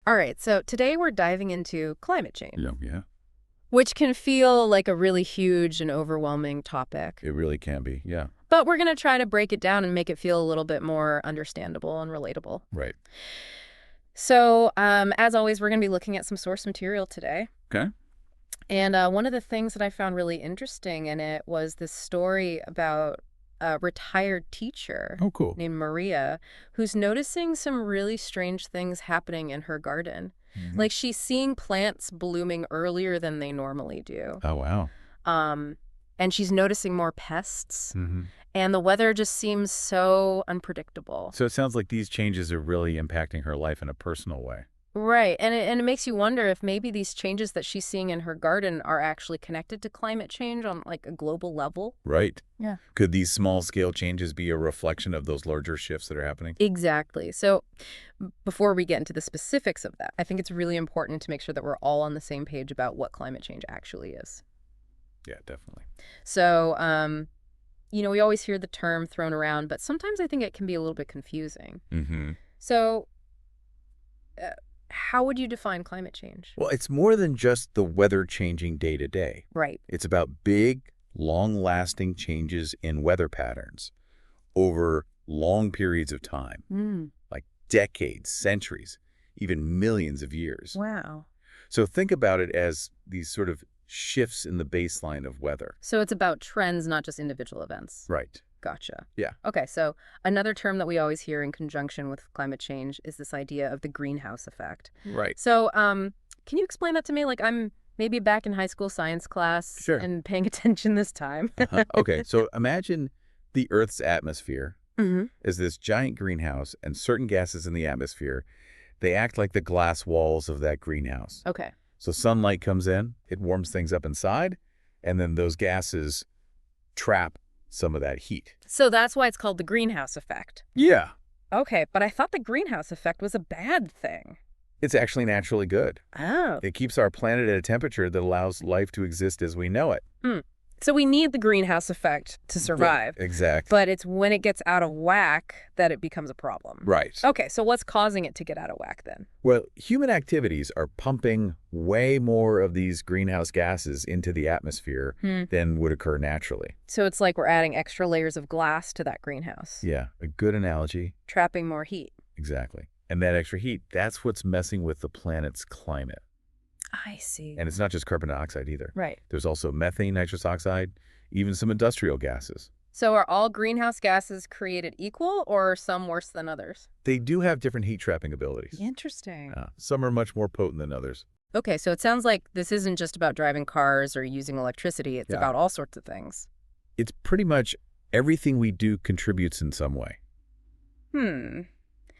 All right, so today we're diving into climate change, Yeah, yeah, which can feel like a really huge and overwhelming topic. it really can be. Yeah, But we're going to try to break it down and make it feel a little bit more understandable and relatable. right. So, as always, we're going to be looking at some source material today. Okay. And one of the things that I found really interesting in it was this story about a retired teacher Oh, cool. named Maria, who's noticing some really strange things happening in her garden. Mhm. Like she's seeing plants blooming earlier than they normally do. Oh, wow. Um, and she's noticing more pests. Hmm. And the weather just seems so unpredictable. So it sounds like these changes are really impacting her life in a personal way. Right. And it makes you wonder if maybe these changes that she's seeing in her garden are actually connected to climate change on like a global level. Right. Yeah. Could these small-scale changes be a reflection of those larger shifts that are happening? Exactly. So before we get into the specifics of that, I think it's really important to make sure that we're all on the same page about what climate change actually is. Yeah, definitely. So, we always hear the term thrown around, but sometimes I think it can be a little bit confusing. Mm-hmm. So, how would you define climate change? Well, it's more than just the weather changing day to day. Right. It's about big, long-lasting changes in weather patterns over long periods of time, Mm. like decades, centuries, even millions of years. Wow. So think about it as these sort of shifts in the baseline of weather. So it's about trends, not just individual events. Right. Gotcha. Yeah. Okay, so another term that we always hear in conjunction with climate change is this idea of the greenhouse effect. Right. So, can you explain that to me? Like, I'm maybe back in high school science class Sure. and paying attention this time. Okay, so imagine the Earth's atmosphere Mm-hmm. as this giant greenhouse, and certain gases in the atmosphere, they act like the glass walls of that greenhouse. Okay. So sunlight comes in, it warms things up inside, and then those gases trap some of that heat. So that's why it's called the greenhouse effect. Yeah. Okay, but I thought the greenhouse effect was a bad thing. It's actually naturally good. Oh. It keeps our planet at a temperature that allows life to exist as we know it. So we need the greenhouse effect to survive. Exactly. But it's when it gets out of whack that it becomes a problem. Right. Okay, so what's causing it to get out of whack then? Well, human activities are pumping way more of these greenhouse gases into the atmosphere than would occur naturally. So it's like we're adding extra layers of glass to that greenhouse, Yeah, a good analogy. trapping more heat. Exactly. And that extra heat, that's what's messing with the planet's climate. I see. And it's not just carbon dioxide either. Right. There's also methane, nitrous oxide, even some industrial gases. So are all greenhouse gases created equal or are some worse than others? They do have different heat trapping abilities. Interesting. Some are much more potent than others. Okay, so it sounds like this isn't just about driving cars or using electricity. It's Yeah. about all sorts of things. It's pretty much everything we do contributes in some way.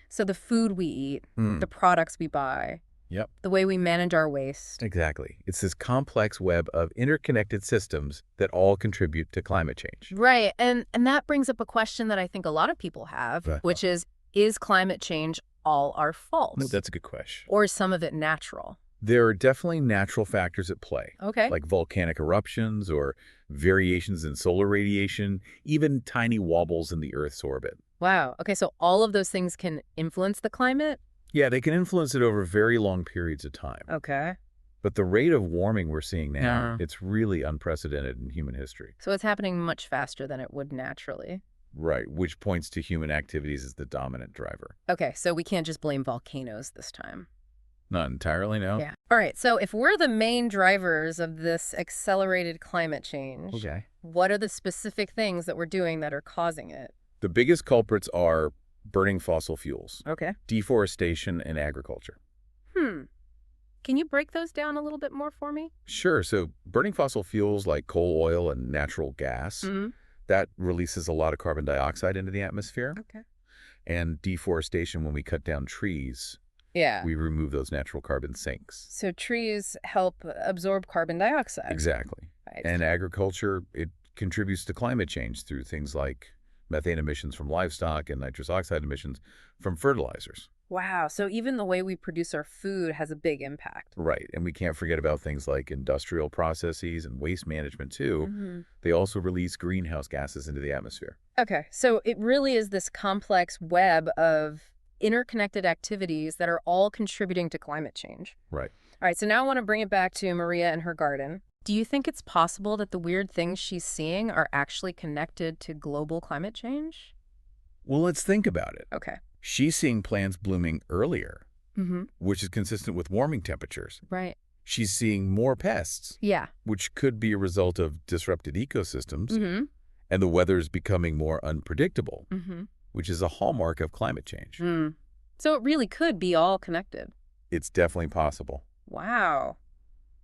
So the food we eat, Mm. the products we buy, Yep. the way we manage our waste. Exactly. It's this complex web of interconnected systems that all contribute to climate change. Right, and that brings up a question that I think a lot of people have, Right. which is climate change all our fault? No, that's a good question. Or is some of it natural? There are definitely natural factors at play, Okay. like volcanic eruptions or variations in solar radiation, even tiny wobbles in the Earth's orbit. Wow. Okay, so all of those things can influence the climate? Yeah, they can influence it over very long periods of time. Okay. But the rate of warming we're seeing now, Yeah. it's really unprecedented in human history. So it's happening much faster than it would naturally. Right, which points to human activities as the dominant driver. Okay, so we can't just blame volcanoes this time. Not entirely, no? Yeah. All right, so if we're the main drivers of this accelerated climate change, Okay. what are the specific things that we're doing that are causing it? The biggest culprits are burning fossil fuels, Okay. deforestation, and agriculture. Can you break those down a little bit more for me? Sure, so burning fossil fuels like coal, oil, and natural gas, Mm-hmm. that releases a lot of carbon dioxide into the atmosphere. Okay. And deforestation, when we cut down trees, Yeah. we remove those natural carbon sinks. So trees help absorb carbon dioxide. Exactly. Right. And agriculture, it contributes to climate change through things like methane emissions from livestock and nitrous oxide emissions from fertilizers. Wow. So even the way we produce our food has a big impact. Right. And we can't forget about things like industrial processes and waste management too. Mm-hmm. They also release greenhouse gases into the atmosphere. Okay. So it really is this complex web of interconnected activities that are all contributing to climate change. Right. All right, so now I want to bring it back to Maria and her garden. Do you think it's possible that the weird things she's seeing are actually connected to global climate change? Well, let's think about it. Okay. She's seeing plants blooming earlier, Mm-hmm. which is consistent with warming temperatures. Right. She's seeing more pests, Yeah. which could be a result of disrupted ecosystems, Mm-hmm. and the weather's becoming more unpredictable, Mm-hmm. which is a hallmark of climate change. Mm. So it really could be all connected. It's definitely possible. Wow.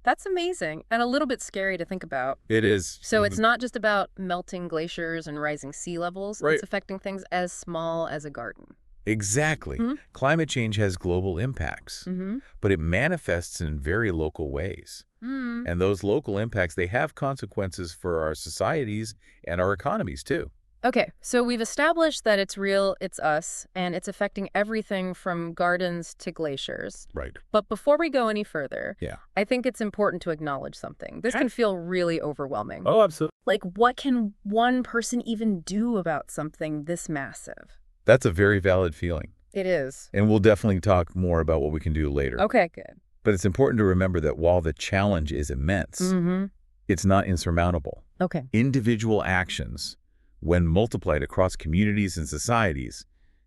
That's amazing and a little bit scary to think about. It is. So it's not just about melting glaciers and rising sea levels. Right. It's affecting things as small as a garden. Exactly. Mhm. Climate change has global impacts, Mm-hmm. but it manifests in very local ways. Mm. And those local impacts, they have consequences for our societies and our economies, too. Okay, so we've established that it's real, it's us, and it's affecting everything from gardens to glaciers. Right. But before we go any further, Yeah. I think it's important to acknowledge something. This Okay. can feel really overwhelming. Oh, absolutely. Like, what can one person even do about something this massive? That's a very valid feeling. It is. And we'll definitely talk more about what we can do later. Okay, good. But it's important to remember that while the challenge is immense, Mm-hmm. it's not insurmountable. Okay. Individual actions, when multiplied across communities and societies,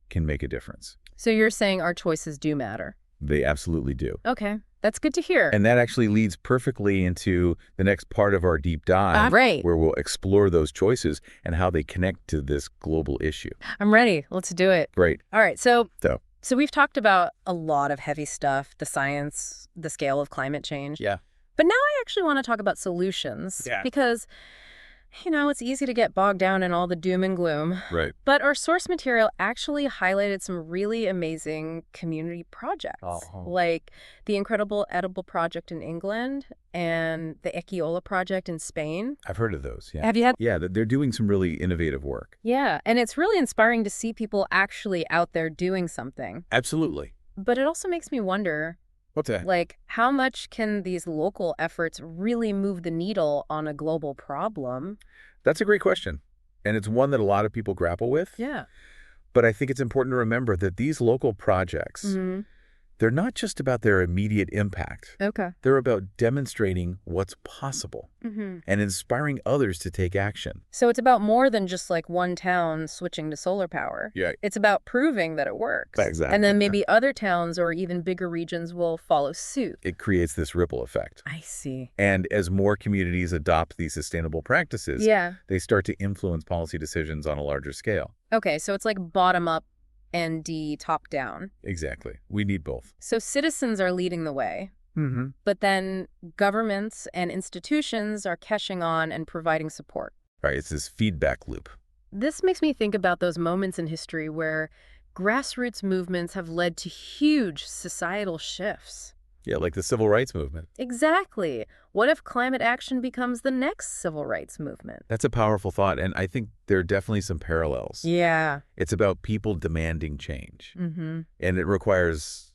can make a difference. So you're saying our choices do matter. They absolutely do. Okay, that's good to hear. And that actually leads perfectly into the next part of our deep dive, Right. where we'll explore those choices and how they connect to this global issue. I'm ready. Let's do it. Great. All right, so So, we've talked about a lot of heavy stuff, the science, the scale of climate change. yeah. But now I actually want to talk about solutions. Yeah. Because, it's easy to get bogged down in all the doom and gloom. Right. But our source material actually highlighted some really amazing community projects, like the Incredible Edible Project in England and the Equiola Project in Spain. I've heard of those, yeah. Have you had? Yeah, they're doing some really innovative work. Yeah, and it's really inspiring to see people actually out there doing something. Absolutely. But it also makes me wonder, What's that? like, how much can these local efforts really move the needle on a global problem? That's a great question. And it's one that a lot of people grapple with. Yeah. But I think it's important to remember that these local projects, Mm-hmm. they're not just about their immediate impact. Okay. They're about demonstrating what's possible Mm-hmm. and inspiring others to take action. So it's about more than just like one town switching to solar power. Yeah. It's about proving that it works. Exactly. And then maybe other towns or even bigger regions will follow suit. It creates this ripple effect. I see. And as more communities adopt these sustainable practices, Yeah. they start to influence policy decisions on a larger scale. Okay, so it's like bottom up and top down. Exactly. We need both. So citizens are leading the way, Mm-hmm. but then governments and institutions are catching on and providing support. Right. It's this feedback loop. This makes me think about those moments in history where grassroots movements have led to huge societal shifts. Yeah, like the civil rights movement. Exactly. What if climate action becomes the next civil rights movement? That's a powerful thought, and I think there are definitely some parallels. Yeah. It's about people demanding change, Mm-hmm. and it requires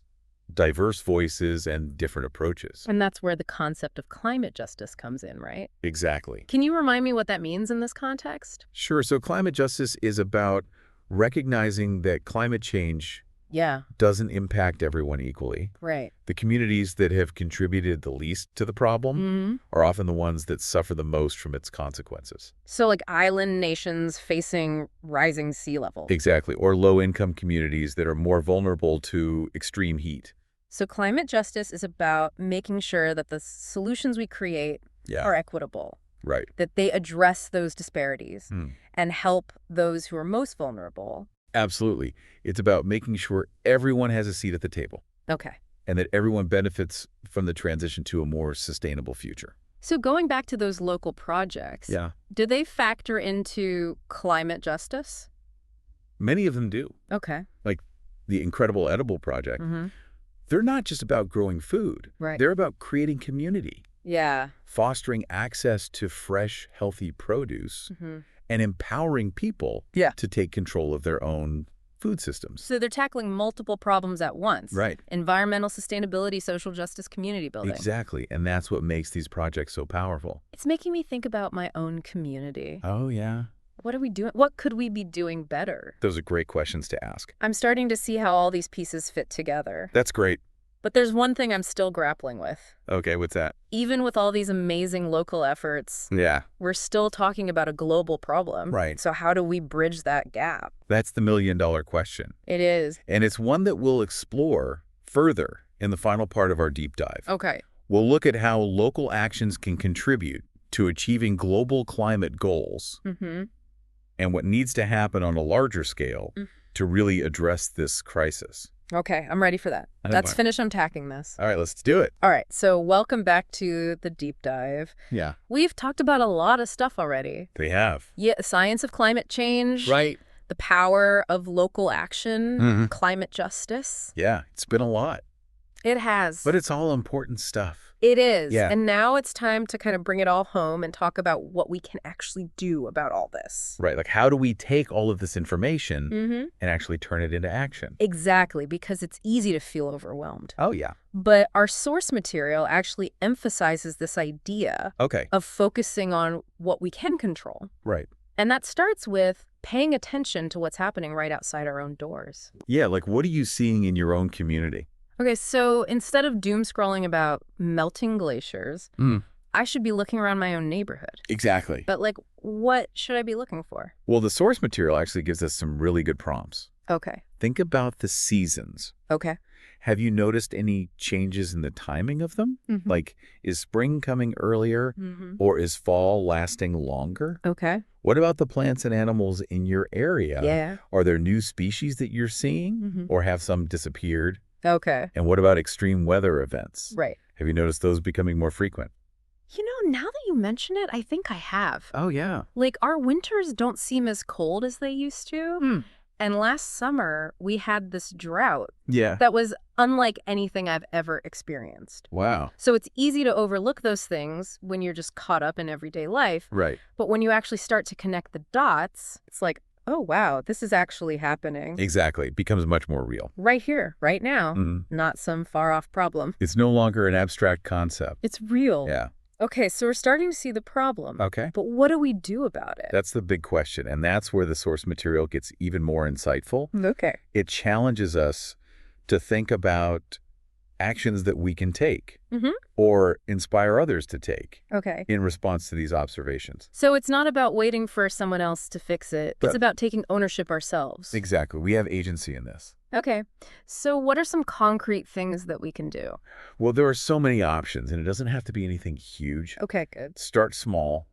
diverse voices and different approaches. And that's where the concept of climate justice comes in, right? Exactly. Can you remind me what that means in this context? Sure. So climate justice is about recognizing that climate change Yeah, doesn't impact everyone equally. right. The communities that have contributed the least to the problem Mm-hmm. are often the ones that suffer the most from its consequences. So like island nations facing rising sea levels. Exactly. Or low-income communities that are more vulnerable to extreme heat. So climate justice is about making sure that the solutions we create Yeah. are equitable, Right. that they address those disparities Hmm. and help those who are most vulnerable. Absolutely. It's about making sure everyone has a seat at the table Okay. and that everyone benefits from the transition to a more sustainable future. So going back to those local projects, Yeah. do they factor into climate justice? Many of them do. Okay. Like the Incredible Edible Project. Mm-hmm. They're not just about growing food. Right. They're about creating community, Yeah. fostering access to fresh, healthy produce, Mm-hmm. and empowering people Yeah. to take control of their own food systems. So they're tackling multiple problems at once. Right. Environmental sustainability, social justice, community building. Exactly. And that's what makes these projects so powerful. It's making me think about my own community. Oh, yeah. What are we doing? What could we be doing better? Those are great questions to ask. I'm starting to see how all these pieces fit together. That's great. But there's one thing I'm still grappling with. Okay, what's that? Even with all these amazing local efforts, Yeah. we're still talking about a global problem. Right. So how do we bridge that gap? That's the million-dollar question. It is. And it's one that we'll explore further in the final part of our deep dive. Okay. We'll look at how local actions can contribute to achieving global climate goals and what needs to happen on a larger scale to really address this crisis. Okay, I'm ready for that. Let's finish unpacking this. All right, let's do it. All right, so welcome back to the deep dive. Yeah. We've talked about a lot of stuff already. They have. Yeah, science of climate change. Right. The power of local action, climate justice. Yeah, it's been a lot. It has. But it's all important stuff. It is. Yeah. And now it's time to kind of bring it all home and talk about what we can actually do about all this. Right, like how do we take all of this information and actually turn it into action? Exactly, because it's easy to feel overwhelmed. Oh, yeah. But our source material actually emphasizes this idea of focusing on what we can control. Right. And that starts with paying attention to what's happening right outside our own doors. Yeah, like what are you seeing in your own community? Okay, so instead of doom scrolling about melting glaciers, I should be looking around my own neighborhood. Exactly. But like, what should I be looking for? Well, the source material actually gives us some really good prompts. Okay. Think about the seasons. Okay. Have you noticed any changes in the timing of them? Like, is spring coming earlier or is fall lasting longer? Okay. What about the plants and animals in your area? Yeah. Are there new species that you're seeing or have some disappeared? Okay. And what about extreme weather events? Right. Have you noticed those becoming more frequent? You know, now that you mention it, I think I have. Oh, yeah. Like, our winters don't seem as cold as they used to. And last summer, we had this drought that was unlike anything I've ever experienced. Wow. So it's easy to overlook those things when you're just caught up in everyday life. Right. But when you actually start to connect the dots, it's like, oh, wow, this is actually happening. Exactly. It becomes much more real. Right here, right now. Not some far-off problem. It's no longer an abstract concept. It's real. Yeah. Okay, so we're starting to see the problem. Okay. But what do we do about it? That's the big question, and that's where the source material gets even more insightful. Okay. It challenges us to think about actions that we can take or inspire others to take in response to these observations. So it's not about waiting for someone else to fix it. It's about taking ownership ourselves. Exactly. We have agency in this. Okay. So what are some concrete things that we can do? Well, there are so many options, and it doesn't have to be anything huge. Okay, good. Start small.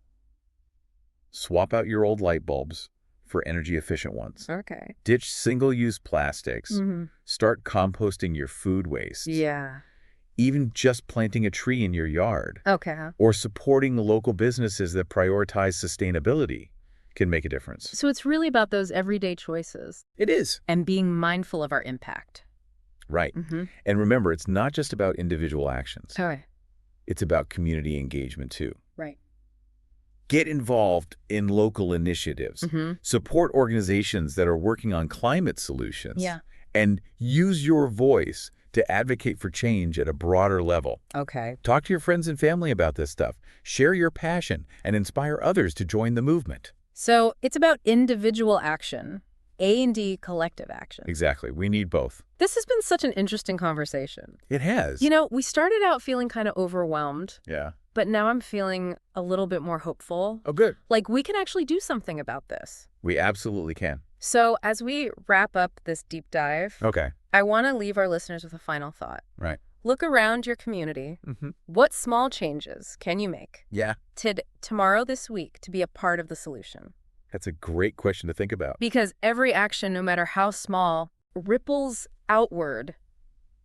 Swap out your old light bulbs for energy-efficient ones. Okay. Ditch single-use plastics. Start composting your food waste. Yeah. Even just planting a tree in your yard. Okay. Or supporting local businesses that prioritize sustainability can make a difference. So it's really about those everyday choices. It is. And being mindful of our impact. Right. And remember, it's not just about individual actions. Okay. It's about community engagement, too. Right. Get involved in local initiatives. Support organizations that are working on climate solutions. Yeah. And use your voice to advocate for change at a broader level. Okay. Talk to your friends and family about this stuff. Share your passion and inspire others to join the movement. So it's about individual action, A&D collective action. Exactly. We need both. This has been such an interesting conversation. It has. You know, we started out feeling kind of overwhelmed. Yeah. But now I'm feeling a little bit more hopeful. Oh, good. Like we can actually do something about this. We absolutely can. So as we wrap up this deep dive, I want to leave our listeners with a final thought. Right. Look around your community. What small changes can you make? Yeah. Tomorrow, this week, to be a part of the solution? That's a great question to think about. Because every action, no matter how small, ripples outward,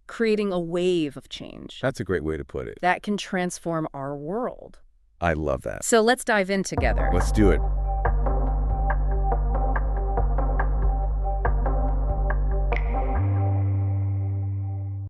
creating a wave of change. That's a great way to put it. That can transform our world. I love that. So let's dive in together. Let's do it.